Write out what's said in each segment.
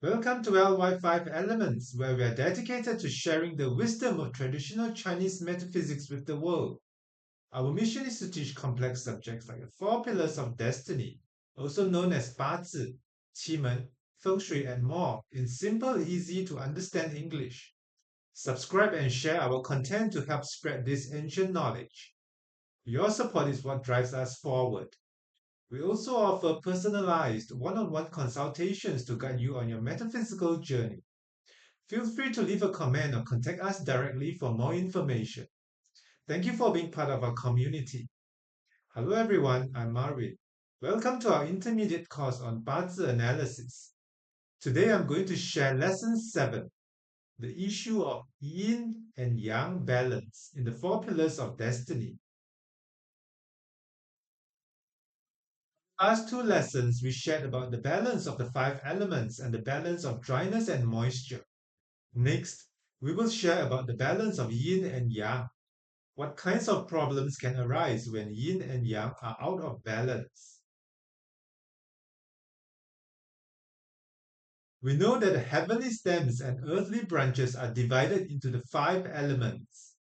Welcome to LyFiveElements, where we are dedicated to sharing the wisdom of traditional Chinese metaphysics with the world. Our mission is to teach complex subjects like the four pillars of destiny, also known as Bazi, Qi Feng Shui, and more, in simple, easy to understand English. Subscribe and share our content to help spread this ancient knowledge. Your support is what drives us forward. We also offer personalized one-on-one consultations to guide you on your metaphysical journey. Feel free to leave a comment or contact us directly for more information. Thank you for being part of our community. Hello everyone, I'm Marvin. Welcome to our intermediate course on Bazi analysis. Today I'm going to share lesson 7, the issue of yin and yang balance in the four pillars of destiny. Last two lessons, we shared about the balance of the 5 elements and the balance of dryness and moisture. Next, we will share about the balance of yin and yang. What kinds of problems can arise when yin and yang are out of balance? We know that the heavenly stems and earthly branches are divided into the 5 elements.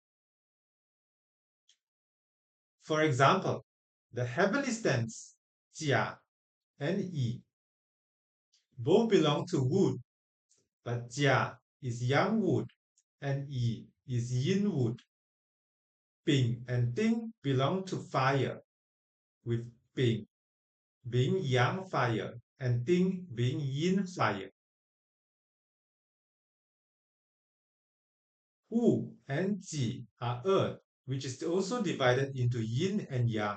For example, the heavenly stems, Jia and Yi, both belong to wood, but Jia is yang wood and Yi is yin wood. Bing and Ding belong to fire, with Bing being yang fire and Ding being yin fire. Wu and Ji are earth, which is also divided into yin and yang.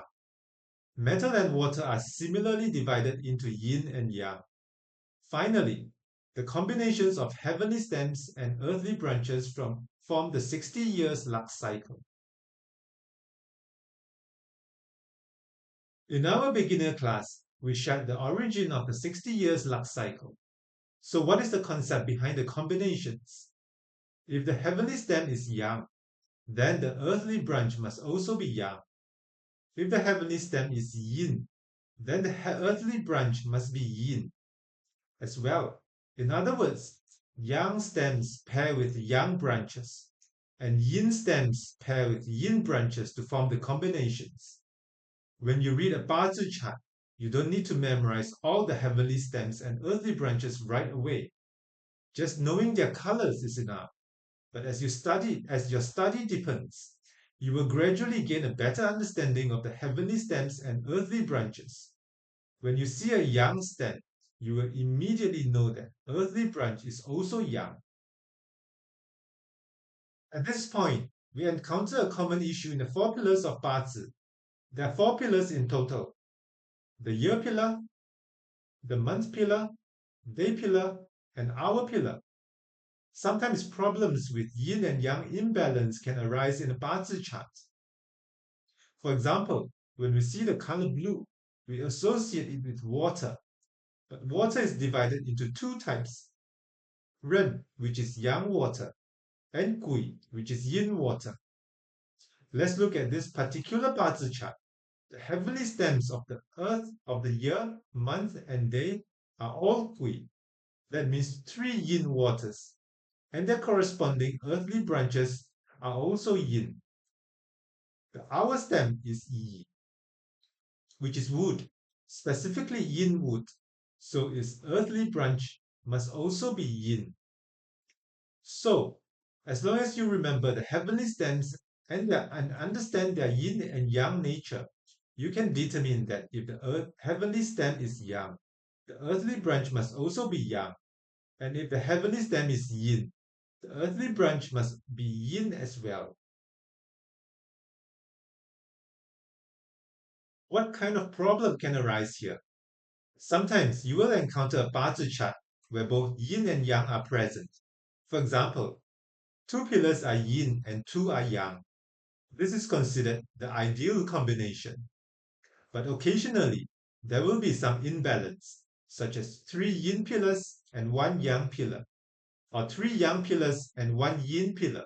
Metal and water are similarly divided into yin and yang. Finally, the combinations of heavenly stems and earthly branches form the 60 years luck cycle. In our beginner class, we shared the origin of the 60 years luck cycle. So what is the concept behind the combinations? If the heavenly stem is yang, then the earthly branch must also be yang. If the heavenly stem is yin, then the earthly branch must be yin as well. In other words, yang stems pair with yang branches, and yin stems pair with yin branches to form the combinations. When you read a Bazi chart, you don't need to memorize all the heavenly stems and earthly branches right away. Just knowing their colors is enough. But as your study deepens, you will gradually gain a better understanding of the heavenly stems and earthly branches. When you see a yang stem, you will immediately know that earthly branch is also yang. At this point, we encounter a common issue in the four pillars of Bazi. There are 4 pillars in total: the year pillar, the month pillar, day pillar, and hour pillar. Sometimes problems with yin and yang imbalance can arise in a Bazi chart. For example, when we see the color blue, we associate it with water. But water is divided into 2 types: ren, which is yang water, and gui, which is yin water. Let's look at this particular Bazi chart. The heavenly stems of the earth, of the year, month, and day are all gui. That means 3 yin waters, and their corresponding earthly branches are also yin. The hour stem is yi, which is wood, specifically yin wood, so its earthly branch must also be yin. So, as long as you remember the heavenly stems and understand their yin and yang nature, you can determine that if the heavenly stem is yang, the earthly branch must also be yang. And if the heavenly stem is yin, the earthly branch must be yin as well. What kind of problem can arise here? Sometimes you will encounter a Bazi chart where both yin and yang are present. For example, 2 pillars are yin and 2 are yang. This is considered the ideal combination. But occasionally, there will be some imbalance, such as 3 yin pillars and 1 yang pillar, or 3 yang pillars and 1 yin pillar.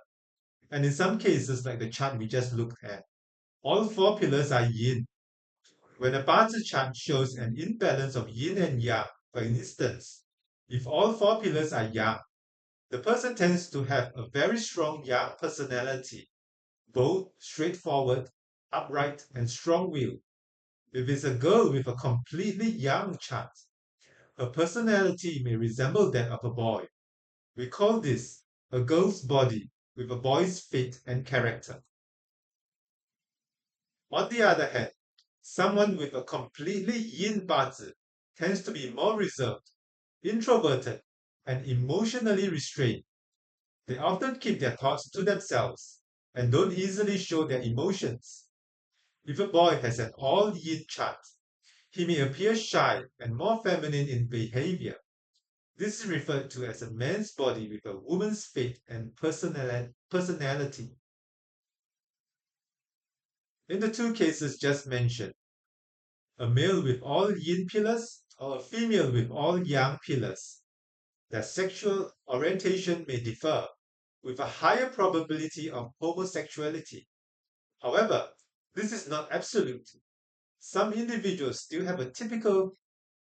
And in some cases, like the chart we just looked at, all 4 pillars are yin. When a Bazi chart shows an imbalance of yin and yang, for instance, If all four pillars are yang, the person tends to have a very strong yang personality, bold, straightforward, upright, and strong-willed. If it's a girl with a completely yang chart, her personality may resemble that of a boy. We call this a girl's body with a boy's fate and character. On the other hand, someone with a completely yin bazi tends to be more reserved, introverted, and emotionally restrained. They often keep their thoughts to themselves and don't easily show their emotions. If a boy has an all yin chart, he may appear shy and more feminine in behavior. This is referred to as a man's body with a woman's fate and personality. In the two cases just mentioned, a male with all yin pillars or a female with all yang pillars, their sexual orientation may differ, with a higher probability of homosexuality. However, this is not absolute. Some individuals still have a typical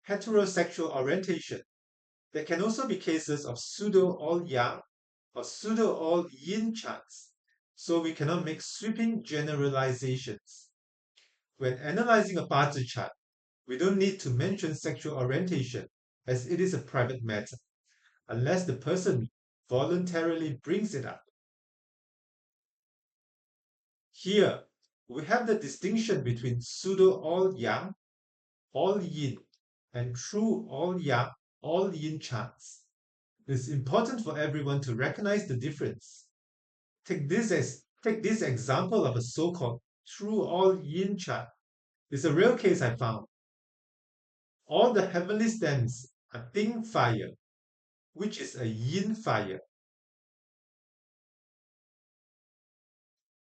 heterosexual orientation. There can also be cases of pseudo all yang or pseudo all yin charts, so we cannot make sweeping generalizations. When analyzing a Bazi chart, we don't need to mention sexual orientation as it is a private matter, unless the person voluntarily brings it up. Here, we have the distinction between pseudo all yang, all yin, and true all yang, all yin charts. It's important for everyone to recognize the difference. Take this example of a so-called true all yin chart. It's a real case I found. All the heavenly stems are Ting fire, which is a yin fire.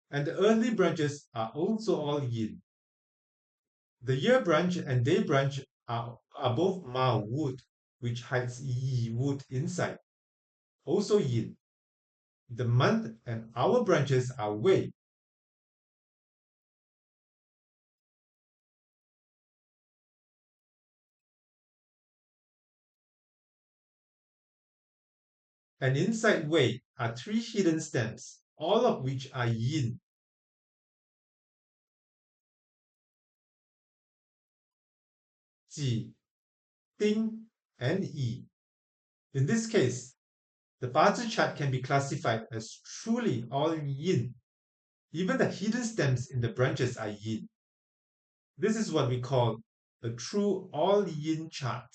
And the earthly branches are also all yin. The year branch and day branch are both Ma wood, which hides Yi wood inside, also yin. The month and hour branches are Wei. And inside Wei are three hidden stems, all of which are yin. Ji, Ding, and Yi. In this case, the Bazi chart can be classified as truly all yin. Even the hidden stems in the branches are yin. This is what we call a true all yin chart.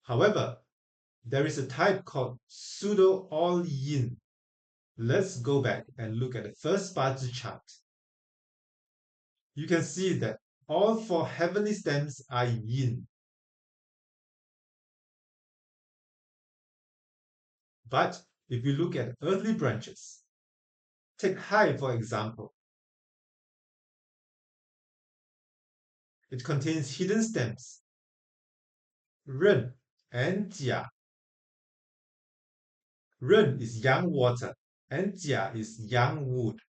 However, there is a type called pseudo all yin. Let's go back and look at the first Bazi chart. You can see that all four heavenly stems are yin. But if you look at earthly branches, take Hai for example. It contains hidden stems, Ren and Jia. Ren is yang water and Jia is yang wood.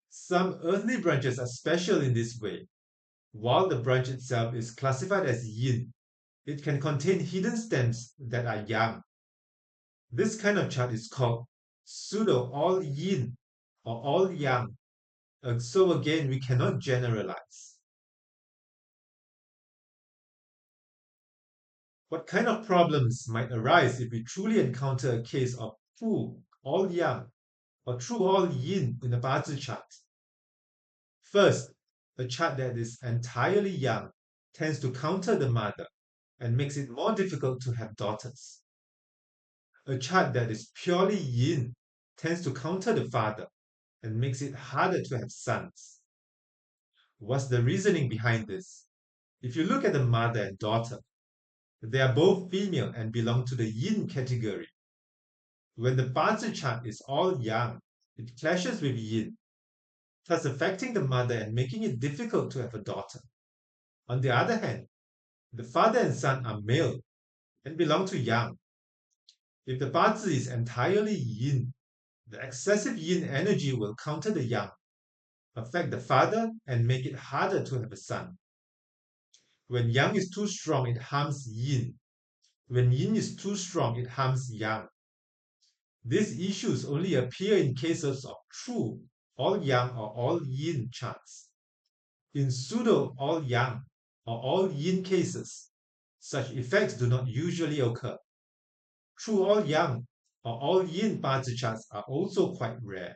Some earthly branches are special in this way. While the branch itself is classified as yin, it can contain hidden stems that are yang. This kind of chart is called pseudo all yin or all yang. So again, we cannot generalize. What kind of problems might arise if we truly encounter a case of true all yang or true all yin in the Bazi chart? First, a chart that is entirely yang tends to counter the mother and makes it more difficult to have daughters. A chart that is purely yin tends to counter the father and makes it harder to have sons. What's the reasoning behind this? If you look at the mother and daughter, they are both female and belong to the yin category. When the Bazi chart is all yang, it clashes with yin, thus affecting the mother and making it difficult to have a daughter. On the other hand, the father and son are male and belong to yang. If the Bazi is entirely yin, the excessive yin energy will counter the yang, affect the father, and make it harder to have a son. When yang is too strong, it harms yin. When yin is too strong, it harms yang. These issues only appear in cases of true all-yang or all-yin charts. In pseudo all-yang or all-yin cases, such effects do not usually occur. True all-yang or all-yin Bazi charts are also quite rare.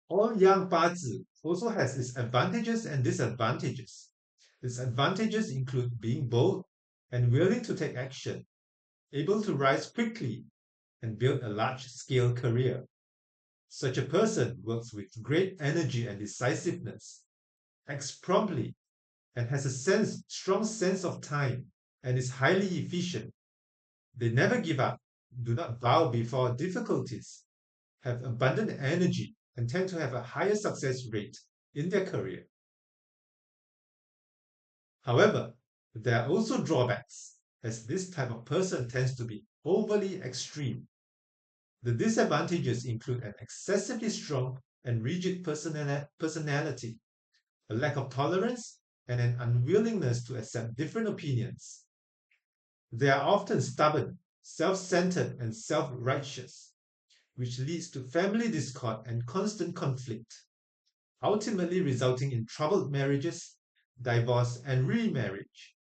All-yang Bazi also has its advantages and disadvantages. Its advantages include being bold and willing to take action, able to rise quickly and build a large-scale career. Such a person works with great energy and decisiveness, acts promptly, and has a strong sense of time, and is highly efficient. They never give up, do not bow before difficulties, have abundant energy, and tend to have a higher success rate in their career. However, there are also drawbacks, as this type of person tends to be overly extreme. The disadvantages include an excessively strong and rigid personality, a lack of tolerance, and an unwillingness to accept different opinions. They are often stubborn, self-centered, and self-righteous, which leads to family discord and constant conflict, ultimately resulting in troubled marriages, divorce, and remarriage.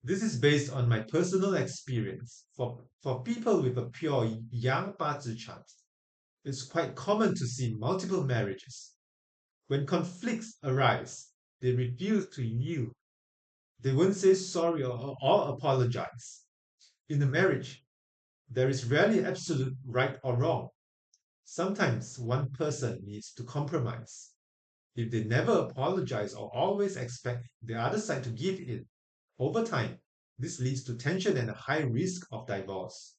This is based on my personal experience. For people with a pure yang Bazi chart, it's quite common to see multiple marriages. When conflicts arise, they refuse to yield. They won't say sorry or apologize. In a marriage, there is rarely absolute right or wrong. Sometimes one person needs to compromise. If they never apologize or always expect the other side to give in, over time, this leads to tension and a high risk of divorce.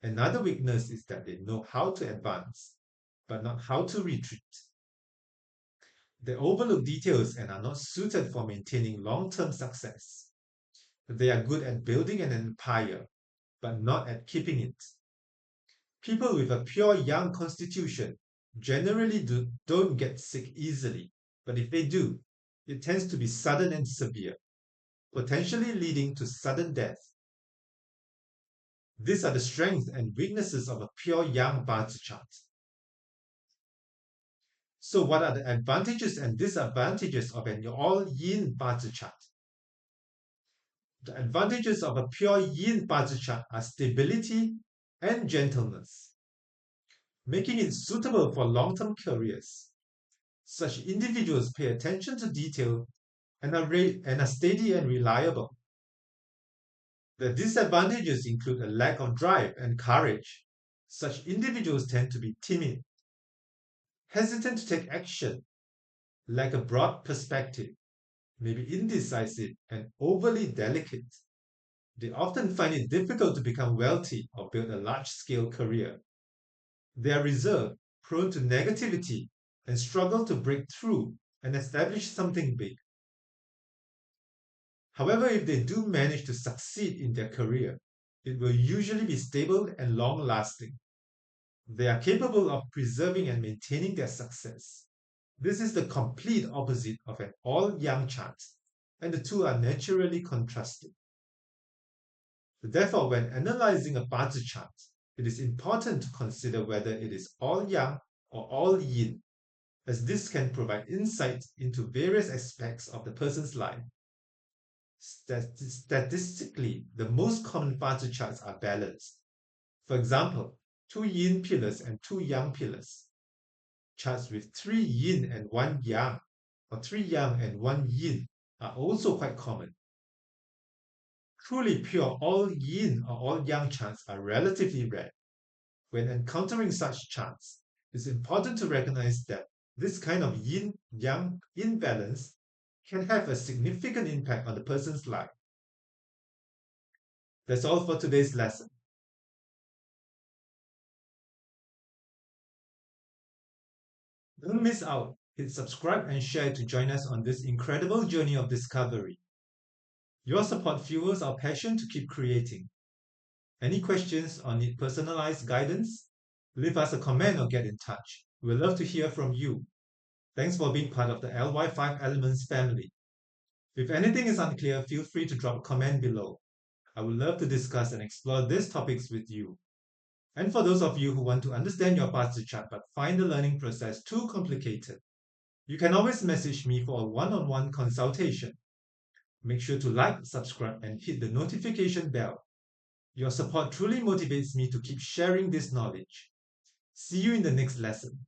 Another weakness is that they know how to advance, but not how to retreat. They overlook details and are not suited for maintaining long-term success. They are good at building an empire, but not at keeping it. People with a pure yang constitution generally don't get sick easily, but if they do, it tends to be sudden and severe, potentially leading to sudden death. These are the strengths and weaknesses of a pure yang Bazi chart. So what are the advantages and disadvantages of an all-yin Bazi chart? The advantages of a pure yin Bazi chart are stability and gentleness, making it suitable for long-term careers. Such individuals pay attention to detail and are steady and reliable. The disadvantages include a lack of drive and courage. Such individuals tend to be timid, hesitant to take action, lack a broad perspective, may be indecisive, and overly delicate. They often find it difficult to become wealthy or build a large-scale career. They are reserved, prone to negativity, and struggle to break through and establish something big. However, if they do manage to succeed in their career, it will usually be stable and long-lasting. They are capable of preserving and maintaining their success. This is the complete opposite of an all-yang chart, and the two are naturally contrasting. Therefore, when analyzing a Bazi chart, it is important to consider whether it is all-yang or all-yin, as this can provide insight into various aspects of the person's life. Statistically, the most common Bazi charts are balanced. For example, 2 yin pillars and 2 yang pillars. Charts with 3 yin and 1 yang, or 3 yang and 1 yin, are also quite common. Truly pure all yin or all yang charts are relatively rare. When encountering such charts, it's important to recognize that this kind of yin-yang imbalance can have a significant impact on the person's life. That's all for today's lesson. Don't miss out. Hit subscribe and share to join us on this incredible journey of discovery. Your support fuels our passion to keep creating. Any questions or need personalized guidance? Leave us a comment or get in touch. We'd love to hear from you. Thanks for being part of the LY5Elements family. If anything is unclear, feel free to drop a comment below. I would love to discuss and explore these topics with you. And for those of you who want to understand your Bazi chart but find the learning process too complicated, you can always message me for a one-on-one consultation. Make sure to like, subscribe, and hit the notification bell. Your support truly motivates me to keep sharing this knowledge. See you in the next lesson.